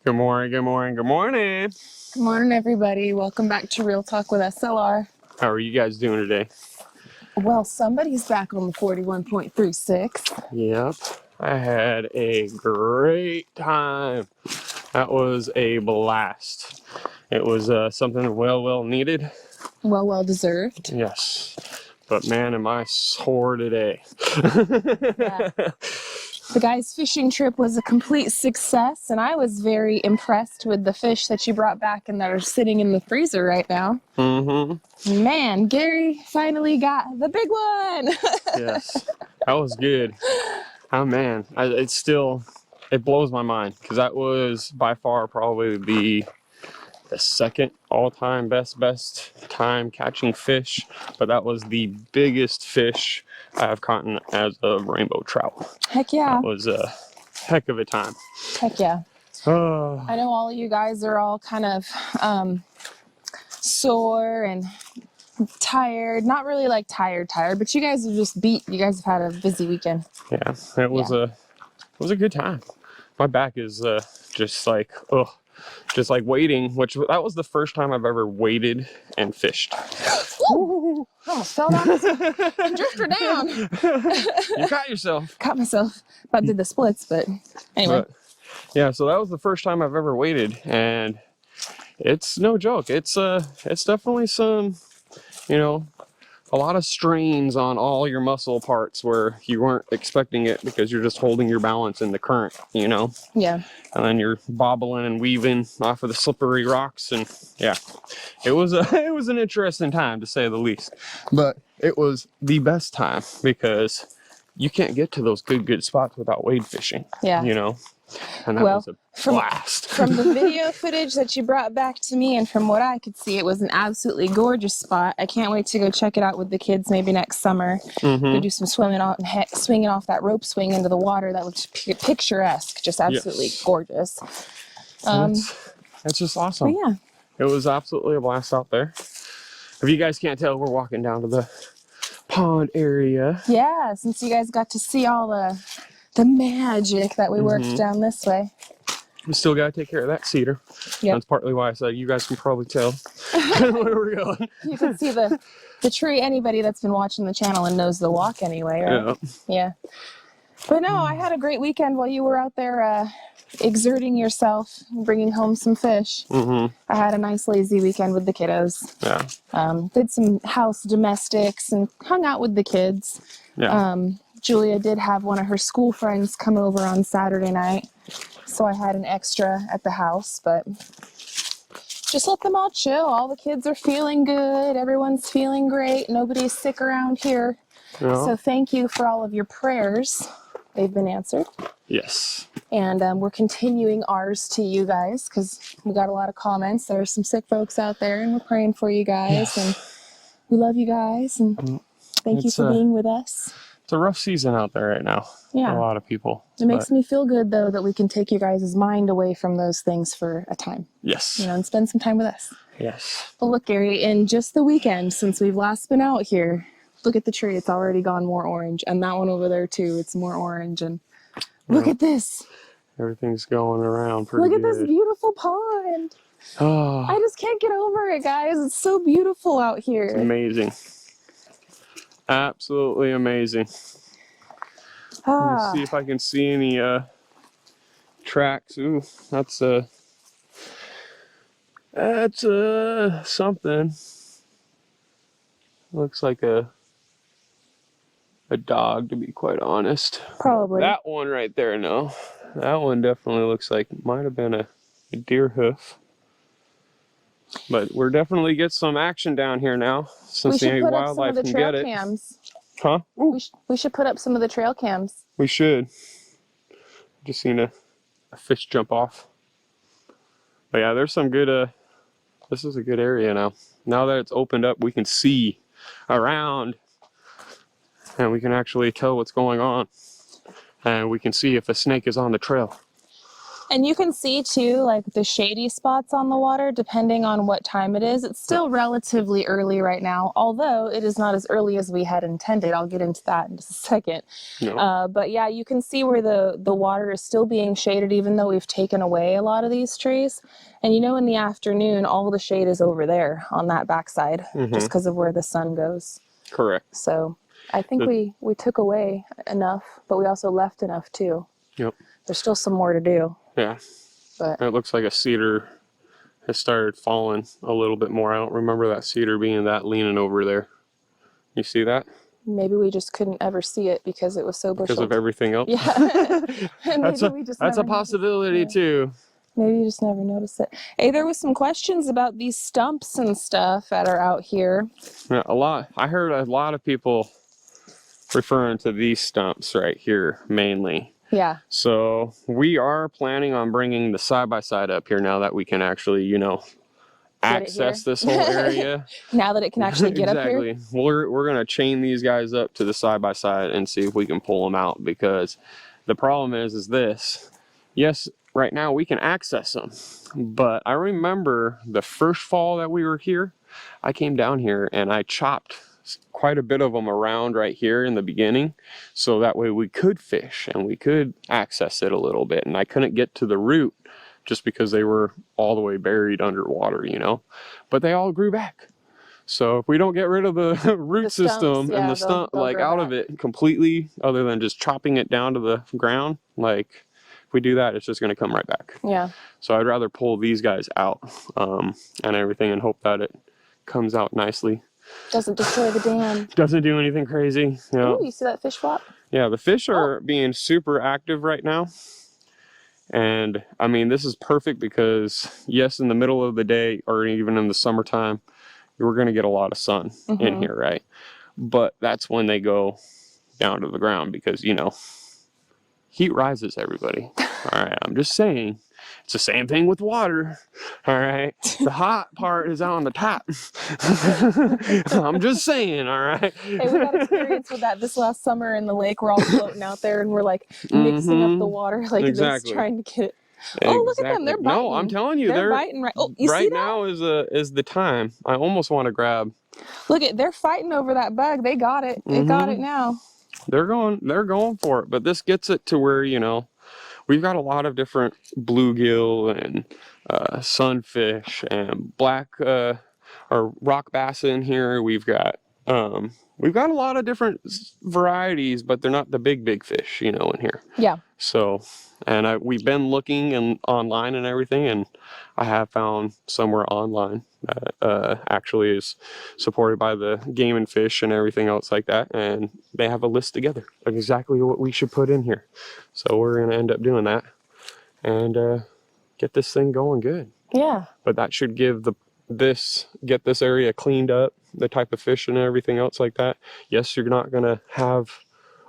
Good morning, good morning, good morning. Good morning, everybody. Welcome back to Real Talk with SLR. How are you guys doing today? Well, somebody's back on the 41.36. Yep, I had a great time. That was a blast. It was something well needed. Well deserved. Yes, but man, am I sore today. Yeah. The guy's fishing trip was a complete success, and I was very impressed with the fish that you brought back and that are sitting in the freezer right now. Mm-hmm. Man, Gary finally got the big one. Yes, that was good. Oh man, it blows my mind because that was by far probably the second all-time best time catching fish, but that was the biggest fish I have caught as a rainbow trout. Heck yeah. That was a heck of a time. Heck yeah. Oh. I know all of you guys are all kind of sore and tired. Not really like tired, but you guys are just beat. You guys have had a busy weekend. Yeah, it was a good time. My back is just like waiting, which that was the first time I've ever waited and fished. Ooh, I almost fell down and drifted down. You caught yourself. Caught myself. About did the splits, but anyway. Yeah, so that was the first time I've ever waited, and it's no joke. It's definitely some, a lot of strains on all your muscle parts where you weren't expecting it because you're just holding your balance in the current, Yeah. And then you're bobbling and weaving off of the slippery rocks, and yeah, it was an interesting time to say the least. But it was the best time because you can't get to those good spots without wade fishing. Yeah. And that was a blast. From the video footage that you brought back to me and from what I could see, it was an absolutely gorgeous spot. I can't wait to go check it out with the kids maybe next summer. Mm-hmm. Go do some swimming out and swinging off that rope swing into the water. That was picturesque, just absolutely gorgeous. It's just awesome. Yeah. It was absolutely a blast out there. If you guys can't tell, we're walking down to the pond area. Yeah, since you guys got to see all the magic that we worked down this way. We still got to take care of that cedar. Yep. That's partly why I said you guys can probably tell where we're going. You can see the tree. Anybody that's been watching the channel and knows the walk anyway, right? Yeah. But no, I had a great weekend while you were out there exerting yourself, bringing home some fish. Mm-hmm. I had a nice lazy weekend with the kiddos. Yeah. Did some house domestics and hung out with the kids. Yeah. Julia did have one of her school friends come over on Saturday night, so I had an extra at the house, but just let them all chill. All the kids are feeling good. Everyone's feeling great. Nobody's sick around here. Yeah. So thank you for all of your prayers. They've been answered. Yes. And we're continuing ours to you guys because we got a lot of comments. There are some sick folks out there, and we're praying for you guys. Yes. And we love you guys, and thank you for being with us. It's a rough season out there right now. Yeah. For a lot of people. It makes me feel good, though, that we can take you guys' mind away from those things for a time. Yes. And spend some time with us. Yes. Well, look, Gary, in just the weekend since we've last been out here, look at the tree. It's already gone more orange. And that one over there, too. It's more orange. And look at this. Everything's going around pretty good. Look at good. this beautiful pond. Oh. I just can't get over it, guys. It's so beautiful out here. It's amazing. Absolutely amazing. Let me see if I can see any tracks. Ooh, that's something. Looks like a dog, to be quite honest. Probably. That one right there, no. That one definitely looks like it might have been a deer hoof. But we're definitely get some action down here now, since the wildlife can get it. Cams. Huh? We should put up some of the trail cams. We should. Just seen a fish jump off. But yeah, there's some good, this is a good area now. Now that it's opened up, we can see around and we can actually tell what's going on. And we can see if a snake is on the trail. And you can see too, like the shady spots on the water, depending on what time it is. It's still relatively early right now, although it is not as early as we had intended. I'll get into that in just a second. No. But yeah, you can see where the water is still being shaded, even though we've taken away a lot of these trees. And in the afternoon, all the shade is over there on that backside, just because of where the sun goes. Correct. So I think we took away enough, but we also left enough too. Yep. There's still some more to do. Yeah. But it looks like a cedar has started falling a little bit more. I don't remember that cedar being that leaning over there. You see that? maybe we just couldn't ever see it because it was so busheled. Because of everything else? Yeah. That's a possibility too. Maybe you just never notice it. Hey, there was some questions about these stumps and stuff that are out here. Yeah, a lot. I heard a lot of people referring to these stumps right here mainly. Yeah. So we are planning on bringing the side-by-side up here now that we can actually, access this whole area. Now that it can actually get up here. Exactly. We're going to chain these guys up to the side-by-side and see if we can pull them out, because the problem is this. Yes, right now we can access them, but I remember the first fall that we were here, I came down here and I chopped quite a bit of them around right here in the beginning, so that way we could fish and we could access it a little bit, and I couldn't get to the root just because they were all the way buried underwater, but they all grew back. So if we don't get rid of the root system and the stump out of it completely, other than just chopping it down to the ground, if we do that, it's just going to come right back. Yeah. So I'd rather pull these guys out and everything and hope that it comes out nicely. Doesn't destroy the dam. Doesn't do anything crazy. Oh, you see that fish flop? Yeah, the fish are being super active right now. And I mean, this is perfect because, yes, in the middle of the day or even in the summertime, we're going to get a lot of sun in here, right? But that's when they go down to the ground because, heat rises, everybody. All right, I'm just saying. It's the same thing with water. All right, the hot part is out on the top. I'm just saying. All right. Hey, we got experience with that this last summer in the lake. We're all floating out there and we're mixing up the water this, trying to get it. Oh, look at them! They're biting. No, I'm telling you, they're biting right. Oh, you see that? Right now is the time. I almost want to grab. Look they're fighting over that bug. They got it. They got it now. They're going for it. But this gets it to where we've got a lot of different bluegill and sunfish and black or rock bass in here. We've got a lot of different varieties, but they're not the big fish, in here. Yeah. So, and we've been looking online and everything, and I have found somewhere online that actually is supported by the Game and Fish and everything else like that, and they have a list together of exactly what we should put in here. So we're going to end up doing that and get this thing going good. Yeah. But that should give get this area cleaned up, the type of fish and everything else like that. Yes, you're not going to have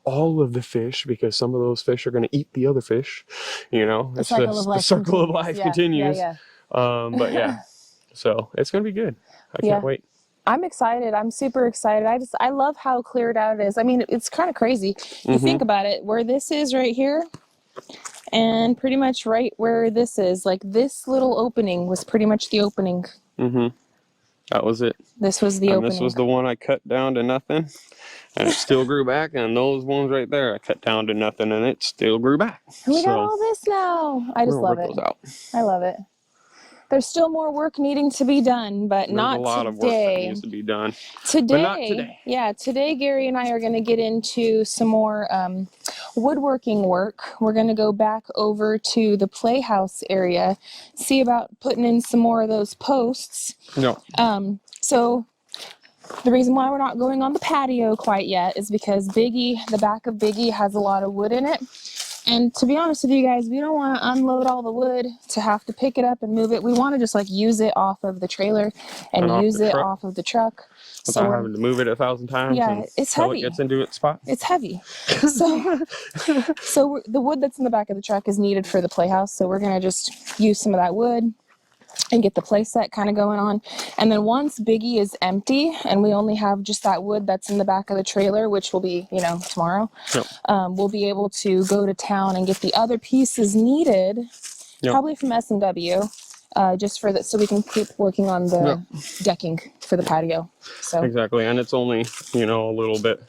all of the fish because some of those fish are going to eat the other fish. It's the circle of life continues. Yeah. But yeah, so it's going to be good. I can't wait. I'm excited. I'm super excited. I love how cleared out it is. I mean, it's kind of crazy. You think about it, where this is right here and pretty much right where this is, this little opening was pretty much the opening. That was it. This was the opening. This was the one I cut down to nothing and it still grew back, and those ones right there I cut down to nothing and it still grew back. And we got all this now. I just love it. I love it. There's still more work needing to be done, but not today. There's a lot of work that needs to be done. Today, but not today. Yeah, today Gary and I are going to get into some more woodworking work. We're going to go back over to the playhouse area, see about putting in some more of those posts. No. So the reason why we're not going on the patio quite yet is because the back of Biggie has a lot of wood in it. And to be honest with you guys, we don't want to unload all the wood to have to pick it up and move it. We want to just use it off of the trailer and use it off of the truck. Without having to move it 1,000 times. Yeah, it's heavy. It gets into its spot. It's heavy. So the wood that's in the back of the truck is needed for the playhouse. So we're going to just use some of that wood and get the play set kind of going on. And then once Biggie is empty and we only have just that wood that's in the back of the trailer, which will be, tomorrow, we'll be able to go to town and get the other pieces needed Yep. Probably from S&W, just for that, so we can keep working on the decking for the patio. So exactly, and it's only, you know, a little bit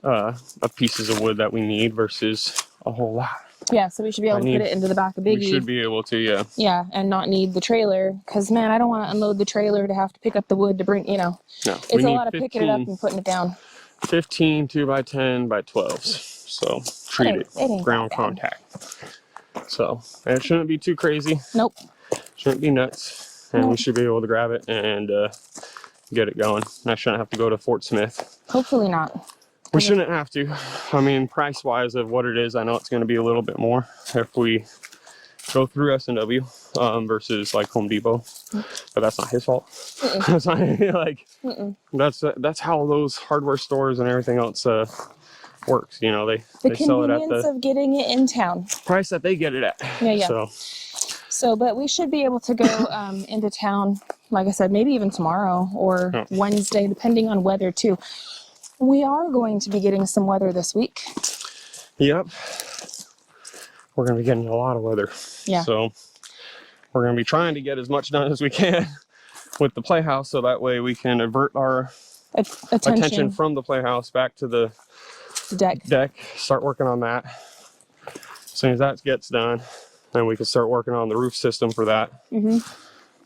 of pieces of wood that we need versus a whole lot. Yeah, so we should be able to put it into the back of Biggie. We should be able to, yeah. Yeah, and not need the trailer, because, man, I don't want to unload the trailer to have to pick up the wood to bring, you know. No, it's a lot of picking it up and putting it down. 15 2x10 by 12s. So treated ground contact. So it shouldn't be too crazy. Nope. Shouldn't be nuts. And we should be able to grab it and get it going. And I shouldn't have to go to Fort Smith. Hopefully not. We shouldn't have to. I mean, price-wise of what it is, I know it's going to be a little bit more if we go through S&W versus like Home Depot. But that's not his fault. That's not, like, that's how those hardware stores and everything else works. You know, they sell it at the convenience of getting it in town. Price that they get it at. Yeah. So, but we should be able to go into town, like I said, maybe even tomorrow or Wednesday, depending on weather too. We are going to be getting some weather this week. Yep. We're going to be getting a lot of weather. Yeah. So we're going to be trying to get as much done as we can with the playhouse, so that way we can avert our attention from the playhouse back to the deck. Start working on that. As soon as that gets done, then we can start working on the roof system for that.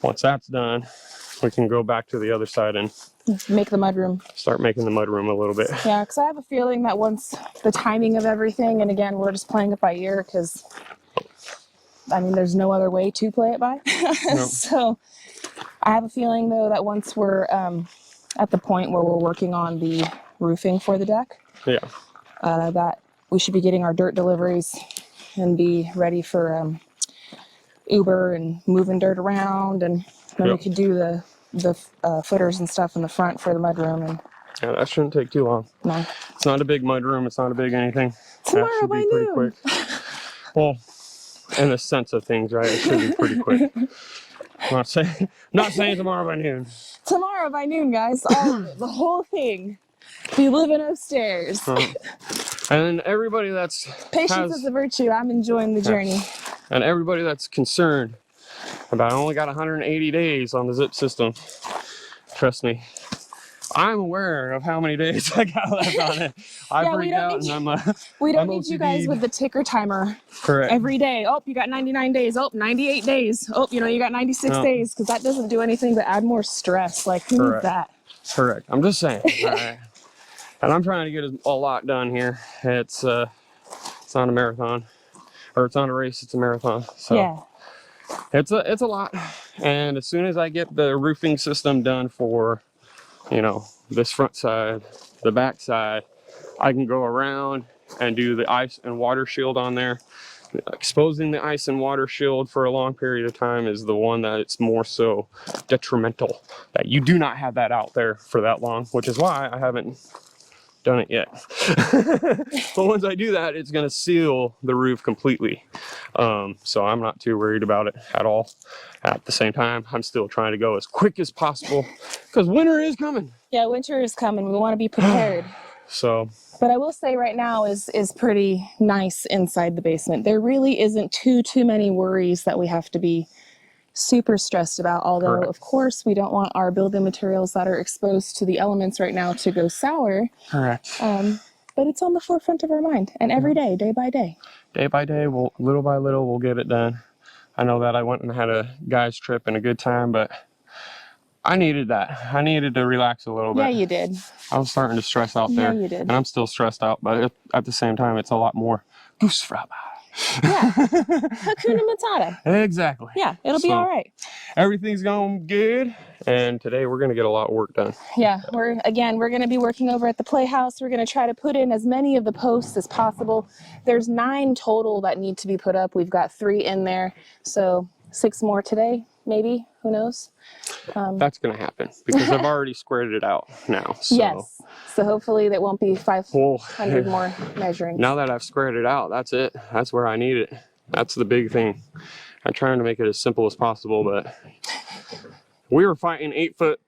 Once that's done, we can go back to the other side and make the mudroom. Start making the mudroom a little bit. Yeah, because I have a feeling that once the timing of everything, and again, we're just playing it by ear because, I mean, there's no other way to play it by. So I have a feeling, though, that once we're at the point where we're working on the roofing for the deck, that we should be getting our dirt deliveries and be ready for Uber and moving dirt around, and then we could do the footers and stuff in the front for the mudroom. And yeah, that shouldn't take too long. No, it's not a big mudroom. It's not a big anything. Tomorrow by noon. Pretty quick. Well, in the sense of things, right? It should be pretty quick. Not saying tomorrow by noon. Tomorrow by noon, guys. All of it, the whole thing. Be living upstairs. And everybody that's patience is a virtue. I'm enjoying the journey. And everybody that's concerned about, I only got 180 days on the zip system. Trust me, I'm aware of how many days I got left on it. I freaked out, and we don't need you guys with the ticker timer. Correct. Every day. Oh, you got 99 days. Oh, 98 days. Oh, you know, you got 96 days, because that doesn't do anything but add more stress. Like, who needs that? Correct. I'm just saying. All right. And I'm trying to get a lot done here. It's not a marathon, or it's not a race. It's a marathon. So yeah. It's a lot. And as soon as I get the roofing system done for, you know, this front side, the back side, I can go around and do the ice and water shield on there. Exposing the ice and water shield for a long period of time is the one that it's more so detrimental, that you do not have that out there for that long, which is why I haven't done it yet. But once I do that, it's going to seal the roof completely. So I'm not too worried about it at all. At the same time, I'm still trying to go as quick as possible because winter is coming. Yeah, winter is coming. We want to be prepared. So, but I will say right now is pretty nice inside the basement. There really isn't too many worries that we have to be super stressed about, although of course we don't want our building materials that are exposed to the elements right now to go sour. Correct. But it's on the forefront of our mind, and every day, day by day, little by little, we'll get it done. I know that I went and had a guy's trip and a good time, but I needed that. I needed to relax a little bit. Yeah, you did. I was starting to stress out there. Yeah, you did. And I'm still stressed out, but at the same time, it's a lot more Goosefraba. Yeah. Hakuna Matata. Exactly. Yeah, it'll be all right. Everything's going good, and today we're going to get a lot of work done. Yeah, we're going to be working over at the Playhouse. We're going to try to put in as many of the posts as possible. There's 9 total that need to be put up. We've got 3 in there, so 6 more today, maybe. Who knows? That's going to happen because I've already squared it out now. So. Yes. So hopefully that won't be 500 more measuring. Now that I've squared it out, that's it. That's where I need it. That's the big thing. I'm trying to make it as simple as possible, but we were fighting 8-foot,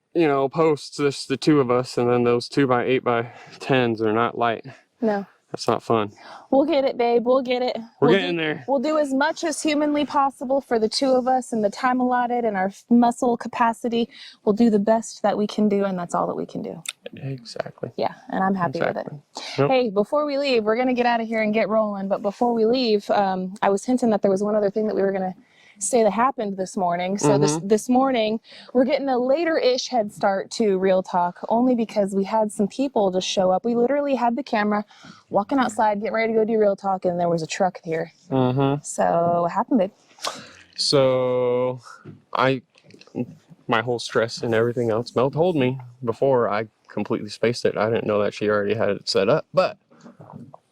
posts, just the 2 of us, and then those 2x8x10s are not light. No. That's not fun. We'll get it, babe. We'll get it. We're getting there. We'll do as much as humanly possible for the two of us and the time allotted and our muscle capacity. We'll do the best that we can do, and that's all that we can do. Exactly. Yeah, and I'm happy with it. Yep. Hey, before we leave, we're going to get out of here and get rolling. But before we leave, I was hinting that there was one other thing that we were going to say that happened this morning. So this morning, we're getting a later-ish head start to Real Talk, only because we had some people just show up. We literally had the camera walking outside, getting ready to go do Real Talk, and there was a truck here. So what happened, babe? So my whole stress and everything else, Mel told me before I completely spaced it. I didn't know that she already had it set up, but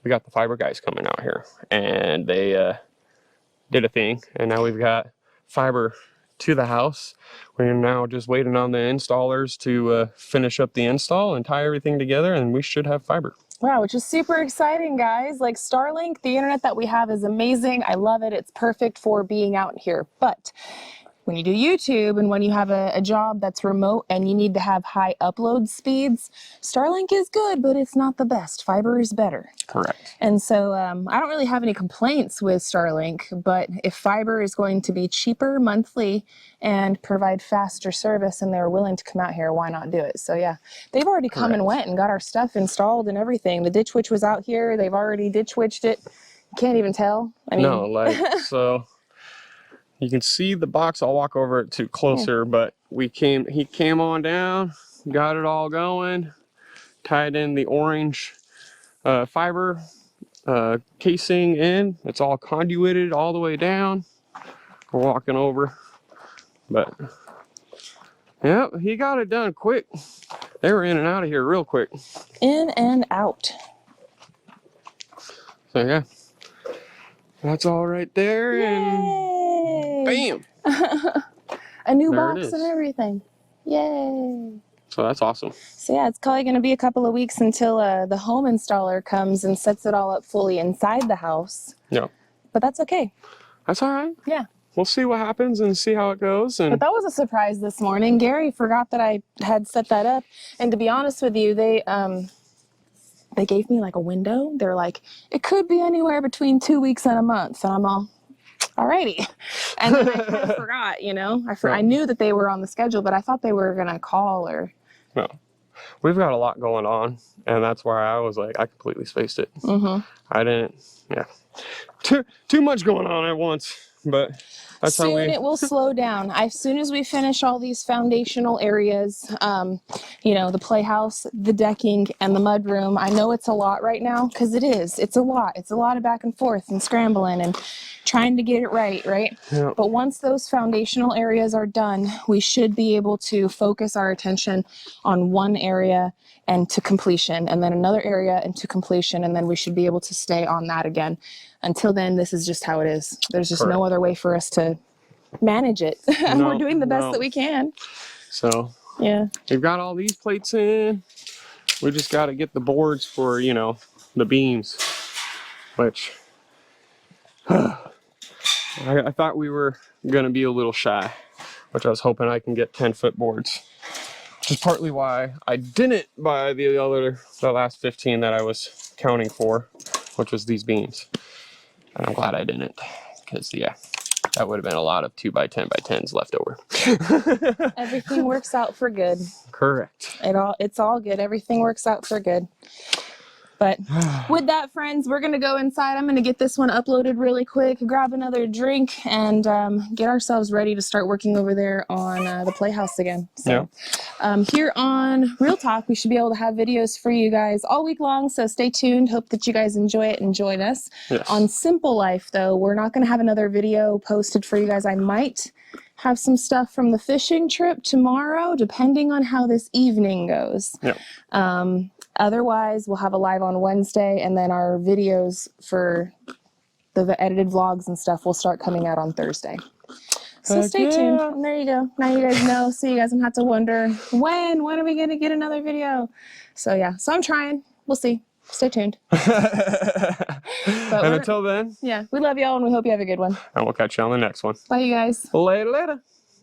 we got the fiber guys coming out here, and they did a thing, and now we've got fiber to the house. We're now just waiting on the installers to finish up the install and tie everything together, and we should have fiber. Wow, which is super exciting, guys. Like Starlink, the internet that we have is amazing. I love it. It's perfect for being out here. But when you do YouTube and when you have a job that's remote and you need to have high upload speeds, Starlink is good, but it's not the best. Fiber is better. Correct. And so I don't really have any complaints with Starlink, but if fiber is going to be cheaper monthly and provide faster service and they're willing to come out here, why not do it? So yeah, they've already come and went and got our stuff installed and everything. The Ditch Witch was out here. They've already Ditch Witched it. Can't even tell. I mean, no, like, so you can see the box. I'll walk over it to closer, but he came on down, got it all going, tied in the orange fiber casing in. It's all conduited all the way down. We're walking over, but yep, he got it done quick. They were in and out of here real quick. In and out. So yeah, that's all right there. Yay! And bam, a new there it box is. and everything. Yay! So that's awesome. So yeah, it's probably going to be a couple of weeks until the home installer comes and sets it all up fully inside the house. Yeah, but that's okay. That's all right. Yeah. We'll see what happens and see how it goes. And but that was a surprise this morning. Gary forgot that I had set that up. And to be honest with you, they gave me like a window. They're like, it could be anywhere between 2 weeks and a month. And I'm all, alrighty. And then I kind of forgot, you know. I knew that they were on the schedule, but I thought they were going to call or... No. We've got a lot going on, and that's why I was like, I completely spaced it. I didn't, too much going on at once, but that's soon how we... it will slow down. As soon as we finish all these foundational areas, you know, the playhouse, the decking, and the mudroom. I know it's a lot right now, because it is. It's a lot. It's a lot of back and forth and scrambling and trying to get it right? Yeah. But once those foundational areas are done, we should be able to focus our attention on one area and to completion, and then another area and to completion, and then we should be able to stay on that again. Until then, this is just how it is. There's just no other way for us to manage it. We're doing the best that we can. So yeah, we've got all these plates in. We just got to get the boards for, you know, the beams, which I thought we were going to be a little shy, which I was hoping I can get 10-foot boards, which is partly why I didn't buy the last 15 that I was counting for, which was these beams. And I'm glad I didn't, because yeah, that would have been a lot of 2x10x10s left over. everything works out for good. Correct. It's all good. Everything works out for good. But with that, friends, we're going to go inside. I'm going to get this one uploaded really quick, grab another drink, and get ourselves ready to start working over there on the Playhouse again. So here on Real Talk, we should be able to have videos for you guys all week long, so stay tuned. Hope that you guys enjoy it and join us. Yes. On Simple Life, though, we're not going to have another video posted for you guys. I might have some stuff from the fishing trip tomorrow, depending on how this evening goes. Yeah. Otherwise, we'll have a live on Wednesday, and then our videos for the edited vlogs and stuff will start coming out on Thursday. So stay tuned. And there you go. Now you guys know, so you guys don't have to wonder, when are we going to get another video? So yeah, so I'm trying. We'll see. Stay tuned. But until then, yeah, we love y'all, and we hope you have a good one. and we'll catch you on the next one. Bye, you guys. Later.